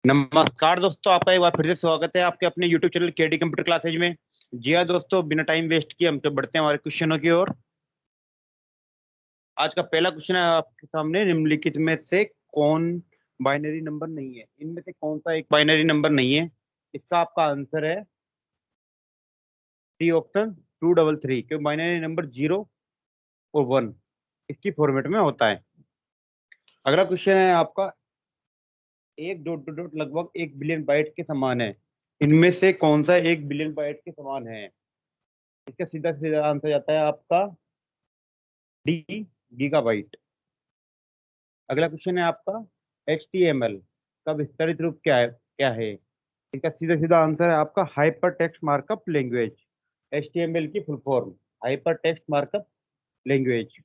नमस्कार दोस्तों, आपका एक बार फिर से स्वागत है आपके अपने YouTube channel KD computer classes में। जी हाँ दोस्तों, बिना टाइम वेस्ट किए हम तो बढ़ते हैं हमारे क्वेश्चनों की ओर। आज का पहला क्वेश्चन है आपके सामने, निम्नलिखित में से कौन बाइनरी नंबर नहीं है? इनमें से कौन सा एक बाइनरी नंबर नहीं है? इसका आपका आंसर है डी ऑप्शन 233, क्योंकि बाइनरी नंबर 0 और 1 इसकी फॉर्मेट में होता है। अगला क्वेश्चन है आपका, एक डॉट डॉट डॉट लगभग 1 बिलियन बाइट के समान है। इनमें से कौन सा 1 बिलियन बाइट के समान है? इसका सीधा सीधा आंसर जाता है आपका डी, गीगाबाइट। अगला क्वेश्चन है आपका, HTML का विस्तारित रूप क्या है? इसका सीधा सीधा आंसर है आपका hyper text markup language. HTML की full form hyper text markup language.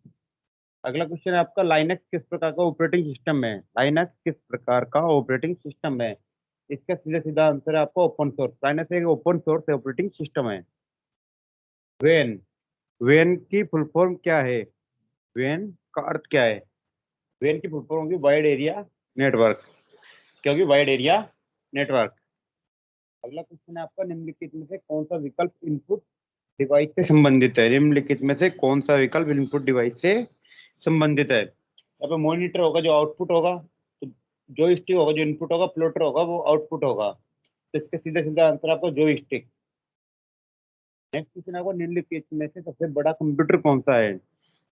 अगला क्वेश्चन है आपका, लाइनक्स किस प्रकार का ऑपरेटिंग सिस्टम है? लाइनक्स किस प्रकार का ऑपरेटिंग सिस्टम है? इसका सीधा सीधा आंसर है आपका ओपन सोर्स। लाइनक्स एक ओपन सोर्स ऑपरेटिंग सिस्टम है। वेन, वेन की फुल फॉर्म क्या है? वेन का अर्थ क्या है? वेन की फुल फॉर्म होगी वाइड एरिया नेटवर्क, क्योंकि वाइड एरिया नेटवर्क। अगला क्वेश्चन है आपका, निम्नलिखित में से कौन सा विकल्प इनपुट डिवाइस से संबंधित है? निम्नलिखित में से कौन सा विकल्प इनपुट डिवाइस से संबंधित है? यहाँ पे मॉनिटर होगा जो आउटपुट होगा, तो जो स्टिक होगा जो इनपुट होगा, प्लॉटर होगा वो आउटपुट होगा। तो इसका सीधा सीधा आंसर आपका जो स्टिक। नेक्स्ट क्वेश्चन आपको, निम्नलिखित में से सबसे बड़ा कंप्यूटर कौन सा है?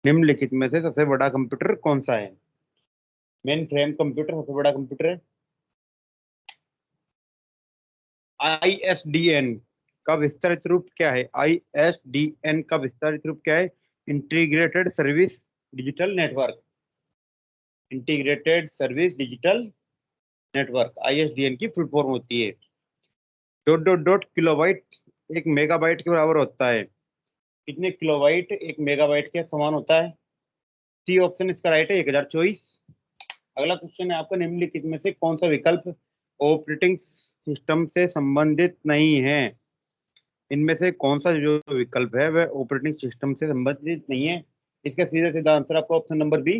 निम्नलिखित में से सबसे बड़ा कंप्यूटर कौन सा है? मेन फ्रेम कंप्यूटर सबसे बड़ा कंप्यूटर है। ISDN का विस्तारित रूप क्या है? ISDN का विस्तारित रूप क्या है? Integrated service digital network. Integrated service digital network ISDN की फुल फॉर्म होती है। डॉट डॉट डॉट किलोबाइट एक मेगाबाइट के बराबर होता है। कितने किलोबाइट एक मेगाबाइट के समान होता है? सी ऑप्शन इसका राइट है, 1024। अगला क्वेश्चन है आपका, निम्नलिखित में से कौन सा विकल्प ऑपरेटिंग सिस्टम से संबंधित नहीं है? इनमें से कौन सा जो विकल्प है वह ऑपरेटिंग सिस्टम से संबंधित नहीं है? इसका सीधा सीधा आंसर आपका ऑप्शन नंबर बी,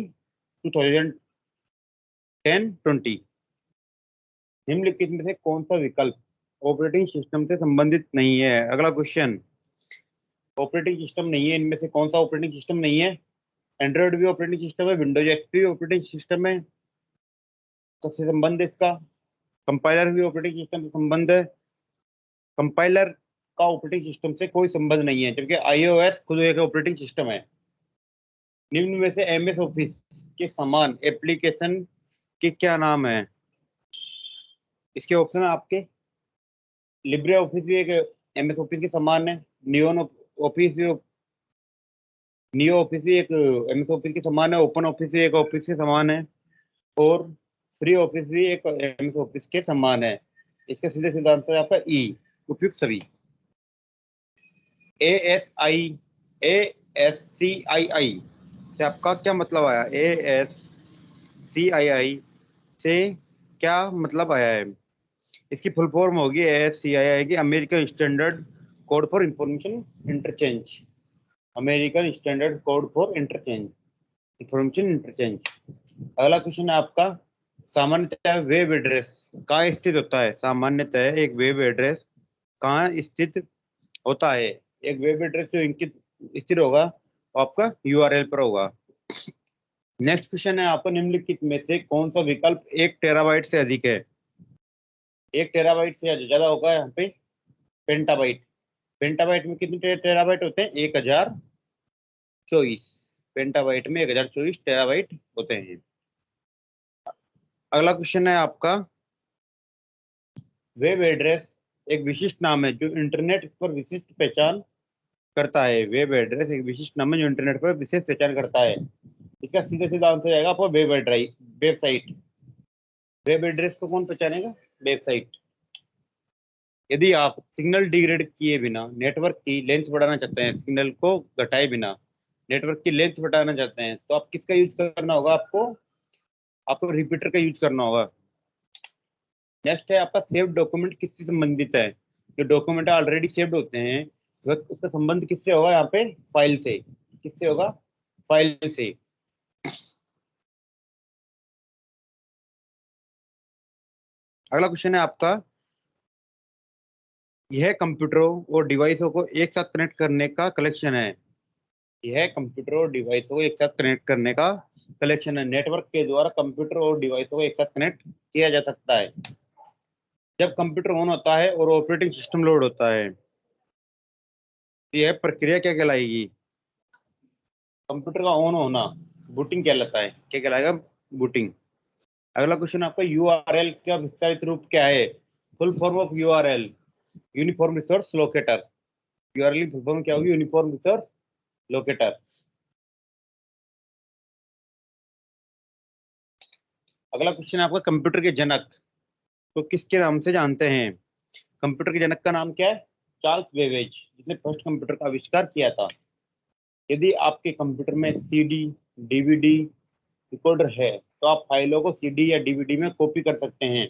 2010-20। निम्नलिखित में से कौन सा विकल्प ऑपरेटिंग सिस्टम से संबंधित नहीं है? अगला क्वेश्चन, ऑपरेटिंग सिस्टम नहीं है, इनमें से कौन सा ऑपरेटिंग सिस्टम नहीं है? एंड्रॉइड भी ऑपरेटिंग सिस्टम है, विंडोज एक्सपी ऑपरेटिंग सिस्टम है, किससे संबंध है इसका? कंपाइलर भी ऑपरेटिंग सिस्टम से संबंध है। कंपाइलर का ऑपरेटिंग सिस्टम से कोई संबंध नहीं है, जबकि iOS खुद एक ऑपरेटिंग सिस्टम है। निम्न में से MS ऑफिस के समान एप्लीकेशन के क्या नाम है? इसके ऑप्शन है आपके, लिब्रे ऑफिस भी एक MS ऑफिस के समान है, नियोन ऑफिस भी नियो ऑफिस भी एक MS ऑफिस के समान है, ओपन ऑफिस भी एक ऑफिस के समान है, और फ्री ऑफिस भी एक MS ऑफिस के समान है। इसका सीधे सीधा आंसर है आपका ई, उपयुक्त सभी। ASI ASCII से आपका क्या मतलब आया? ASCII से क्या मतलब आया है? इसकी फुल फॉर्म होगी ASCII की American standard code for information interchange. American standard code for information interchange. अगला क्वेश्चन है आपका, सामान्यतः वेब एड्रेस कहाँ स्थित होता है? सामान्यतः एक वेब एड्रेस कहाँ स्थित होता है? एक वेब एड्रेस जो इंकित स्थिर होगा वो आपका URL पर होगा। नेक्स्ट क्वेश्चन है आपको, निम्नलिखित में से कौन सा विकल्प 1 टेराबाइट से अधिक है? 1 टेराबाइट से ज्यादा होगा यहाँ पे पेंटाबाइट। पेंटाबाइट में कितने टेराबाइट होते हैं? 1024। पेंटाबाइट में 1024 टेराबाइट होते हैं। अगला क्वेश्चन है आपका, वेब एड्रेस एक विशिष्ट नाम है जो इंटरनेट पर विशिष्ट पहचान करता है। वेब एड्रेस एक विशिष्ट नाम है जो इंटरनेट पर विशेष पहचान करता है। इसका सीधा सीधा आंसर आएगा आपको वेबसाइट। वेब एड्रेस को कौन पहचानेगा? वेबसाइट। यदि आप सिग्नल डिग्रेड किए बिना नेटवर्क की लेंथ बढ़ाना चाहते हैं, सिग्नल को घटाए बिना नेटवर्क की लेंथ बढ़ाना चाहते हैं, तो आप किसका यूज करना होगा? आपको आपको रिपीटर का यूज करना होगा। नेक्स्ट है आपका, सेव डॉक्यूमेंट किससे संबंधित है? जो डॉक्यूमेंट ऑलरेडी सेव्ड होते हैं वह उसका संबंध किससे होगा? यहाँ पे फाइल से। किससे होगा? फाइल से। अगला क्वेश्चन है आपका, यह कंप्यूटरों और डिवाइसों को एक साथ कनेक्ट करने का कलेक्शन है। यह कंप्यूटर और डिवाइसों को एक साथ कनेक्ट करने का कलेक्शन है। नेटवर्क के द्वारा कंप्यूटर और डिवाइसों को एक साथ कनेक्ट किया जा सकता है। जब कंप्यूटर ऑन होता है और ऑपरेटिंग सिस्टम लोड होता है, यह प्रक्रिया क्या कहलाएगी? कंप्यूटर का ऑन होना बूटिंग कहलाता है। क्या कहलाएगा? बूटिंग। अगला क्वेश्चन आपका, यूआरएल का विस्तारित रूप क्या है? Full form of URL, uniform resource locator. URL full form क्या होगी? Uniform resource locator. अगला क्वेश्चन आपका, कंप्यूटर के जनक तो किसके नाम से जानते हैं? कंप्यूटर के जनक का नाम क्या है? चार्ल्स बेबेज, जिसने फर्स्ट कंप्यूटर का आविष्कार किया था। यदि आपके कंप्यूटर में सीडी, डीवीडी, रिकॉर्डर है, तो आप फाइलों को सीडी या डीवीडी में कॉपी कर सकते हैं।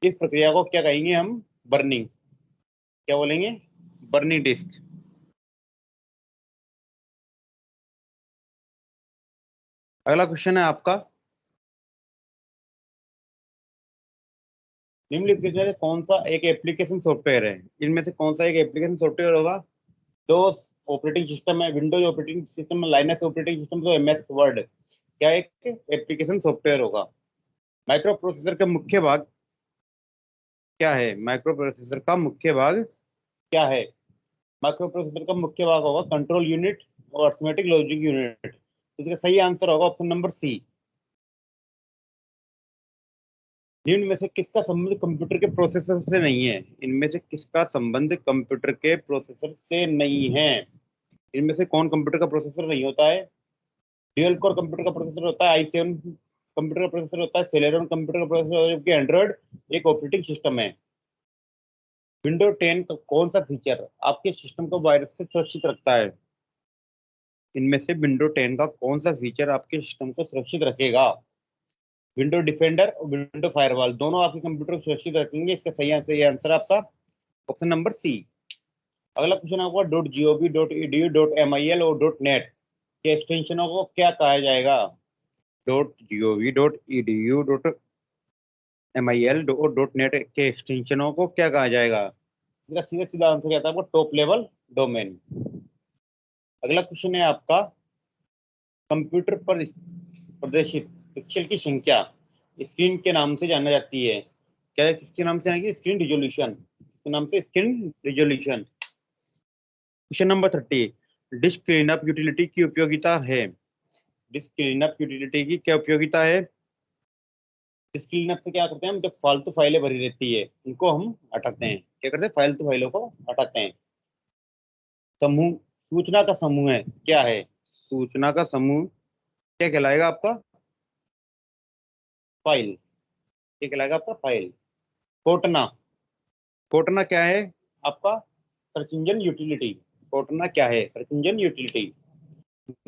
इस प्रक्रिया को क्या कहेंगे हम? बर्निंग। क्या बोलेंगे? Burning disc. अगला क्वेश्चन है आपका, निम्नलिखित में से कौन सा एक एप्लीकेशन सॉफ्टवेयर है? इनमें से कौन सा एक एप्लीकेशन सॉफ्टवेयर होगा? डोस ऑपरेटिंग सिस्टम है, विंडोज ऑपरेटिंग सिस्टम है, लाइनक्स ऑपरेटिंग सिस्टम, तो एमएस वर्ड। क्या एक एप्लीकेशन सॉफ्टवेयर होगा? माइक्रो प्रोसेसर का मुख्य भाग क्या है? माइक्रो प्रोसेसर का मुख्य भाग क्या है? माइक्रो प्रोसेसर का मुख्य भाग होगा कंट्रोल यूनिट और अर्थमेटिक लॉजिक यूनिट। इसका सही आंसर होगा ऑप्शन नंबर सी। निम्न में से किसका संबंध कंप्यूटर के प्रोसेसर से नहीं है? इनमें से किसका संबंध कंप्यूटर के प्रोसेसर से नहीं है? इनमें से कौन कंप्यूटर का प्रोसेसर नहीं होता है? ड्यूल कोर कंप्यूटर का प्रोसेसर होता है, i7 कंप्यूटर का प्रोसेसर होता है, सेलेरॉन कंप्यूटर का प्रोसेसर होता है, जबकि एंड्रॉइड एक ऑपरेटिंग सिस्टम है। विंडो 10 का कौन सा फीचर आपके सिस्टम को वायरस से सुरक्षित रखता है? इनमें से विंडो 10 का कौन सा फीचर आपके सिस्टम को सुरक्षित रखेगा? विंडो डिफेंडर और विंडो फायरवॉल दोनों आपके कंप्यूटर को सुरक्षित रखेंगे। इसका सही आंसर आपका ऑप्शन नंबर सी। अगला क्वेश्चन आपका, .gov.edu.mil और .net के एक्सटेंशनों को क्या कहा जाएगा? .gov.edu.mil और .net के एक्सटेंशनों को क्या कहा जाएगा? इसका सीधा सीधा आंसर क्या था आपको? Top level domain. अगला क्वेश्चन है आपका, कंप्यूटर पर प्रदर्शित पिक्सल की संख्या स्क्रीन के नाम से जाना जाती है। क्या है? किसके नाम से जानेगी? Screen resolution. इसके नाम से screen resolution. Question number 30, disc cleanup utility की उपयोगिता है। डिस्क क्लीनअप यूटिलिटी की क्या उपयोगिता है? डिस्क क्लीनअप से क्या करते हैं हम? जब फालतू फाइलें भरी रहती है, उनको हम हटाते हैं। क्या करते हैं? फालतू फाइलों को हटाते हैं। समूह, सूचना का समूह है, क्या है? सूचना का समूह क्या कहलाएगा आपका? फाइल। क्या कहलाएगा आपका? फाइल। कोटना, कोटना क्या है आपका? Search engine utility. कोटना क्या है? Search engine utility.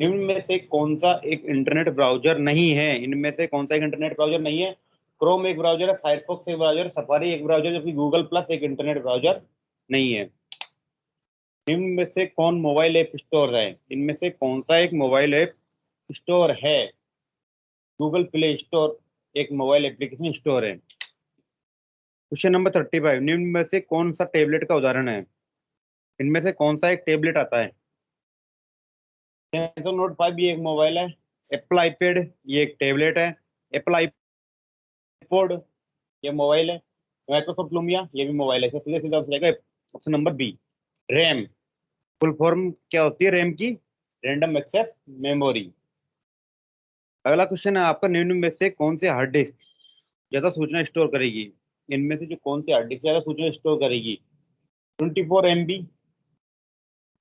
निम्न में से कौन सा एक इंटरनेट ब्राउजर नहीं है? इनमें से कौन सा एक इंटरनेट ब्राउजर नहीं है? क्रोम एक ब्राउजर है, फायरफॉक्स एक ब्राउजर, सफारी एक ब्राउजर, जबकि गूगल प्लस एक इंटरनेट ब्राउजर नहीं है। निम्न में से कौन मोबाइल ऐप स्टोर है? इनमें से कौन सा एक मोबाइल ऐप स्टोर है? गूगल प्ले स्टोर एक मोबाइल एप्लीकेशन स्टोर है। क्वेश्चन नंबर 35, निम्न में से कौन सा टेबलेट का उदाहरण है? इनमें से कौन सा एक टेबलेट आता है? सैमसंग नोट 5 ये एक मोबाइल है। एप्पल आईपैड ये एक टेबलेट है। एप्पल आईपॉड ये मोबाइल है। माइक्रोसॉफ्ट लुमिया ये भी मोबाइल है। इसका सीधे सीधा आंसर जाएगा option number B. RAM, full form क्या होती है रैम की? Random access memory. अगला क्वेश्चन है आपका, निम्न में से कौन से हार्ड डिस्क ज्यादा सूचना स्टोर करेगी? इनमें से जो कौन सी हार्ड डिस्क ज्यादा सूचना स्टोर करेगी? 24 MB,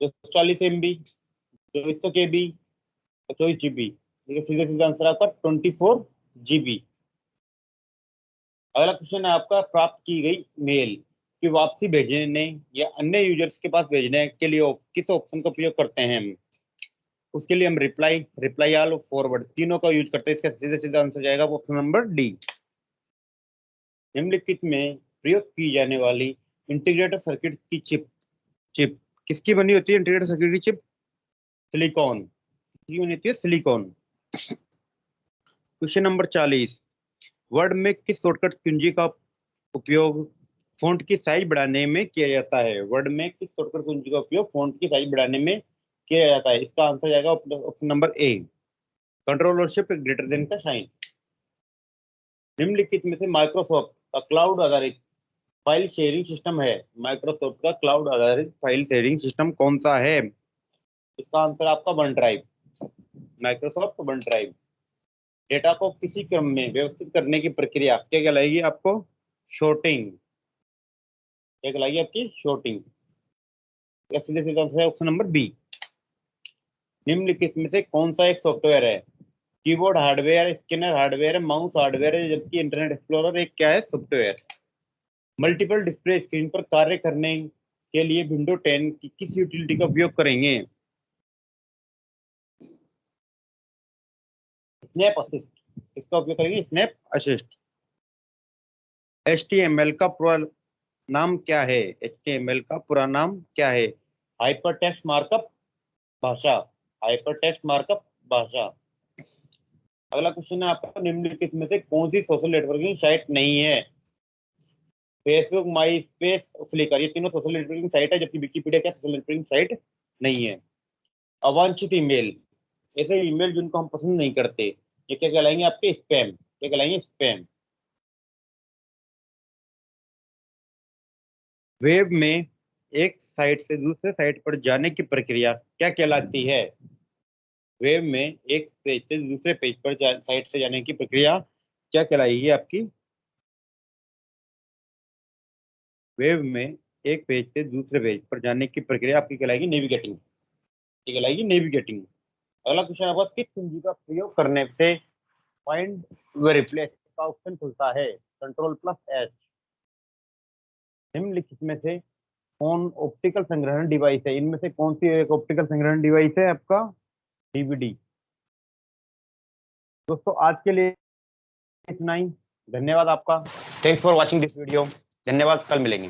40 MB, 2400 KB, 24 GB। ठीक है, सीधे सीधा आंसर आपका 24 GB। अगला क्वेश्चन है आपका, प्राप्त की गई मेल की वापसी भेजने या अन्य यूजर्स के पास भेजने के लिए किस ऑप्शन का उपयोग करते हैं हम? उसके लिए हम रिप्लाई, रिप्लाई ऑल और फॉरवर्ड तीनों का यूज करते हैं। इसका सीधे सीधा आंसर जाएगा ऑप्शन नंबर डी। निम्नलिखित में प्रयोग की जाने वाली इंटीग्रेटेड सर्किट की चिप चिप किसकी बनी होती है? इंटीग्रेटेड सर्किट की चिप सिलिकॉन की बनी होती है, सिलिकॉन। क्वेश्चन नंबर 40, वर्ड में किस शॉर्टकट कुंजी का उपयोग फ़ॉन्ट की साइज बढ़ाने में किया जाता है? वर्ड में किस शॉर्टकट कुंजी का उपयोग फ़ॉन्ट की साइज बढ़ाने में किया जाता है? इसका आंसर जाएगा ऑप्शन नंबर ए, कंट्रोल और शिफ्ट ग्रेटर देन का साइन। निम्नलिखित में से माइक्रोसॉफ्ट का क्लाउड आधारित फाइल शेयरिंग सिस्टम है। माइक्रोसॉफ्ट का क्लाउड आधारित फाइल शेयरिंग सिस्टम कौन सा है? इसका आंसर आपका one drive, Microsoft one drive. Data को किसी क्रम में व्यवस्थित करने की प्रक्रिया क्या कहलाएगी आपको? शॉर्टिंग। क्या कहलाएगी आपकी? शॉर्टिंग। सीधे सीधा आंसर है ऑप्शन नंबर बी। निम्नलिखित में से कौन सा एक सॉफ्टवेयर है? Keyboard hardware, scanner hardware, mouse hardware है, जबकि इंटरनेट एक्सप्लोरर एक क्या है? सॉफ्टवेयर। मल्टीपल डिस्प्ले स्क्रीन पर कार्य करने के लिए विंडो 10 की किस यूटिलिटी का उपयोग करेंगे? Snap assist. इसका उपयोग करेंगे स्नैप असिस्ट। HTML का पूरा नाम क्या है? HTML का पूरा नाम क्या है? हाइपर टेक्स्ट मार्कअप भाषा। हाइपर टेक्स्ट मार्कअप भाषा। अगला क्वेश्चन है आपका, निम्नलिखित में से कौन सी सोशल नेटवर्किंग साइट नहीं है? फेसबुक, माई स्पेस, फ्लिकर, ये तीनों सोशल नेटवर्किंग साइट है, जबकि विकिपीडिया क्या सोशल नेटवर्किंग साइट नहीं है। अवांछित ईमेल, ऐसे ईमेल जिनको हम पसंद नहीं करते, ये क्या कहलाएंगे आपके? स्पैम। क्या कहलाएंगे? स्पैम। वेब में एक साइट से दूसरे साइट पर जाने की प्रक्रिया क्या कहलाती है? वेब में एक पेज से दूसरे पेज पर साइट से जाने की प्रक्रिया क्या कहलाएगी आपकी? वेब में एक पेज से दूसरे पेज पर जाने की प्रक्रिया आपकी कहलाएगी नेविगेटिंग। ये कहलाएगी नेविगेटिंग। अगला क्वेश्चन आपका, किस कुंजी का प्रयोग करने से फाइंड व रिप्लेस का ऑप्शन खुलता है? Control plus H. निम्नलिखित में से कौन ऑप्टिकल संग्रहण डिवाइस है? इनमें से कौन सी एक ऑप्टिकल संग्रहण डिवाइस है आपका? डीवीडी। दोस्तों आज के लिए इतना ही। धन्यवाद आपका। Thanks for watching this video. धन्यवाद, कल मिलेंगे।